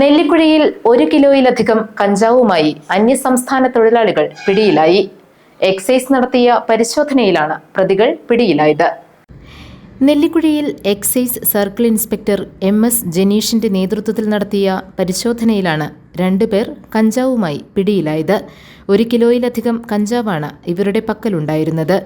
നെല്ലിക്കുഴിയിൽ 1 കിലോയിലധികം കഞ്ചാവുമായി അന്യസംസ്ഥാന തൊഴിലാളികൾ പിടിയിലായി. എക്സൈസ് നടത്തിയ പരിശോധനയിലാണ് പ്രതികൾ പിടിയിലായത്. നെല്ലിക്കുഴിയിൽ എക്സൈസ് സർക്കിൾ ഇൻസ്പെക്ടർ MS ജനീഷിന്റെ നേതൃത്വത്തിൽ നടത്തിയ പരിശോധനയിലാണ് 2 പേർ കഞ്ചാവുമായി പിടിയിലായത്. 1 കിലോയിലധികം കഞ്ചാവാണ് ഇവരുടെ പക്കലുണ്ടായിരുന്നത്.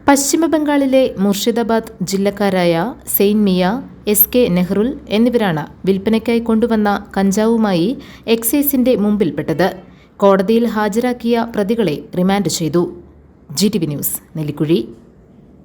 പശ്ചിമബംഗാളിലെ മുർഷിദാബാദ് ജില്ലക്കാരായ സെയിൻ മിയ, SK നെഹ്റുൽ എന്നിവരാണ് വിൽപ്പനയ്ക്കായി കൊണ്ടുവന്ന കഞ്ചാവുമായി എക്സൈസിന്റെ മുമ്പിൽപ്പെട്ടത്. കോടതിയിൽ ഹാജരാക്കിയ പ്രതികളെ റിമാൻഡ് ചെയ്തു. GTV news, Nellikuzhi.